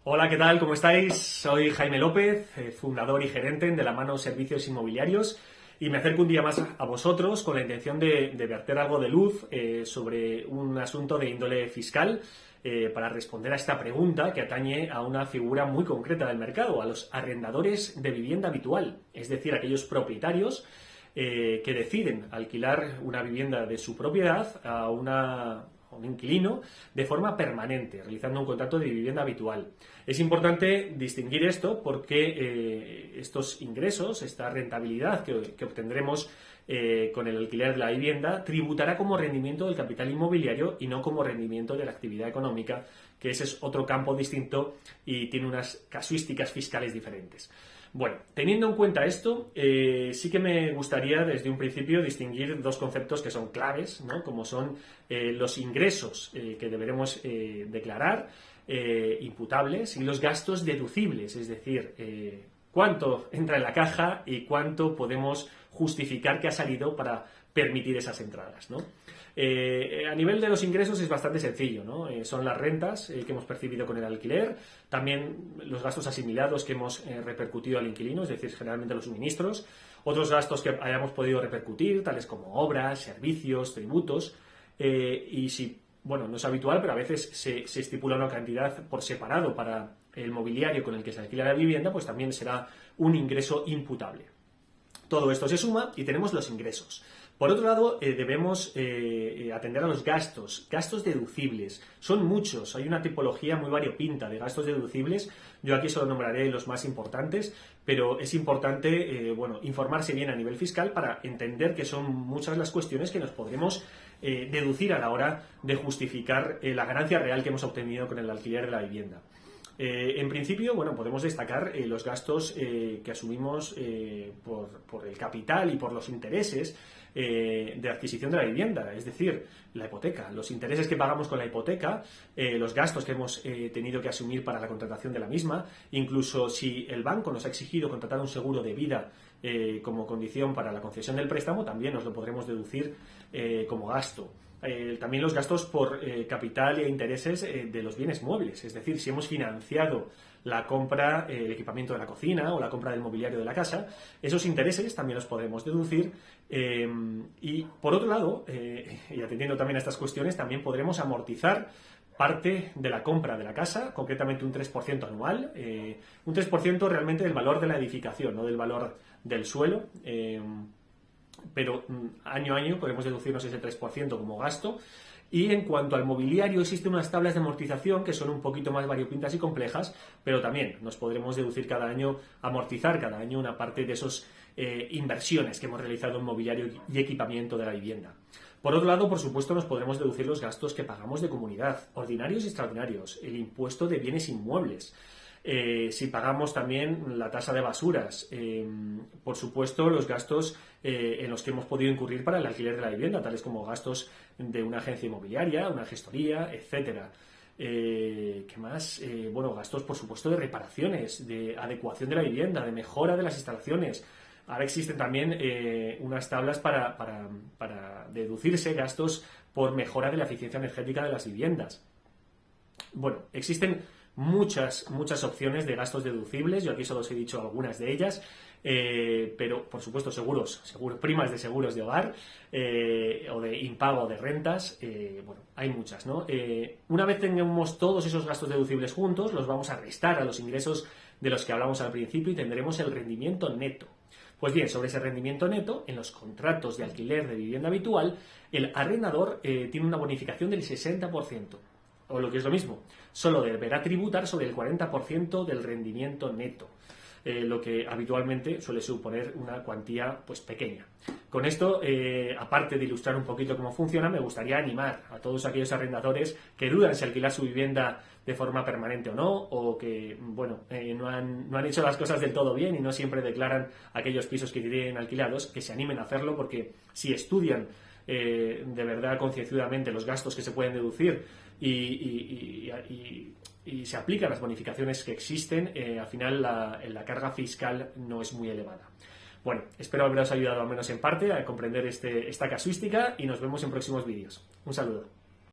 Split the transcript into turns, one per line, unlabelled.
Hola, ¿qué tal? ¿Cómo estáis? Soy Jaime López, fundador y gerente de La Mano Servicios Inmobiliarios, y me acerco un día más a vosotros con la intención de verter algo de luz sobre un asunto de índole fiscal para responder a esta pregunta que atañe a una figura muy concreta del mercado, a los arrendadores de vivienda habitual, es decir, aquellos propietarios que deciden alquilar una vivienda de su propiedad a un inquilino de forma permanente, realizando un contrato de vivienda habitual. Es importante distinguir esto porque estos ingresos, esta rentabilidad que obtendremos con el alquiler de la vivienda, tributará como rendimiento del capital inmobiliario y no como rendimiento de la actividad económica, que ese es otro campo distinto y tiene unas casuísticas fiscales diferentes. Bueno, teniendo en cuenta esto, sí que me gustaría desde un principio distinguir dos conceptos que son claves, ¿no? Como son los ingresos que deberemos declarar, imputables, y los gastos deducibles, es decir, cuánto entra en la caja y cuánto podemos justificar que ha salido para permitir esas entradas, ¿no? A nivel de los ingresos es bastante sencillo, ¿no? Son las rentas que hemos percibido con el alquiler, también los gastos asimilados que hemos repercutido al inquilino, es decir, generalmente los suministros, otros gastos que hayamos podido repercutir, tales como obras, servicios, tributos, y si, bueno, no es habitual, pero a veces se estipula una cantidad por separado para el mobiliario con el que se alquila la vivienda, pues también será un ingreso imputable. Todo esto se suma y tenemos los ingresos. Por otro lado, debemos atender a los gastos deducibles. Son muchos, hay una tipología muy variopinta de gastos deducibles. Yo aquí solo nombraré los más importantes, pero es importante informarse bien a nivel fiscal para entender que son muchas las cuestiones que nos podremos deducir a la hora de justificar la ganancia real que hemos obtenido con el alquiler de la vivienda. En principio, podemos destacar los gastos que asumimos por el capital y por los intereses de adquisición de la vivienda, es decir, la hipoteca, los intereses que pagamos con la hipoteca, los gastos que hemos tenido que asumir para la contratación de la misma, incluso si el banco nos ha exigido contratar un seguro de vida como condición para la concesión del préstamo, también nos lo podremos deducir como gasto. También los gastos por capital e intereses de los bienes muebles, es decir, si hemos financiado la compra, el equipamiento de la cocina o la compra del mobiliario de la casa, esos intereses también los podemos deducir. Y por otro lado, y atendiendo también a estas cuestiones, también podremos amortizar parte de la compra de la casa, concretamente un 3% anual, un 3% realmente del valor de la edificación, no del valor del suelo, pero año a año podemos deducirnos ese 3% como gasto. Y en cuanto al mobiliario, existen unas tablas de amortización que son un poquito más variopintas y complejas, pero también nos podremos deducir cada año, amortizar cada año una parte de esas inversiones que hemos realizado en mobiliario y equipamiento de la vivienda. Por otro lado, por supuesto, nos podremos deducir los gastos que pagamos de comunidad, ordinarios y extraordinarios, el impuesto de bienes inmuebles. Si pagamos también la tasa de basuras, por supuesto los gastos en los que hemos podido incurrir para el alquiler de la vivienda, tales como gastos de una agencia inmobiliaria, una gestoría, etcétera. ¿Qué más? Gastos por supuesto de reparaciones, de adecuación de la vivienda, de mejora de las instalaciones. Ahora existen también unas tablas para deducirse gastos por mejora de la eficiencia energética de las viviendas. Existen muchas opciones de gastos deducibles, yo aquí solo os he dicho algunas de ellas, pero por supuesto primas de seguros de hogar o de impago de rentas, hay muchas, ¿no? Una vez tengamos todos esos gastos deducibles juntos, los vamos a restar a los ingresos de los que hablamos al principio y tendremos el rendimiento neto. Pues bien, sobre ese rendimiento neto, en los contratos de alquiler de vivienda habitual, el arrendador tiene una bonificación del 60%. O lo que es lo mismo, solo deberá tributar sobre el 40% del rendimiento neto, lo que habitualmente suele suponer una cuantía pequeña. Con esto, aparte de ilustrar un poquito cómo funciona, me gustaría animar a todos aquellos arrendadores que dudan si alquilar su vivienda de forma permanente o no, o que no han hecho las cosas del todo bien y no siempre declaran aquellos pisos que tienen alquilados, que se animen a hacerlo, porque si estudian de verdad concienzudamente los gastos que se pueden deducir y se aplican las bonificaciones que existen, al final la carga fiscal no es muy elevada. Espero haberos ayudado al menos en parte a comprender esta casuística y nos vemos en próximos vídeos. Un saludo.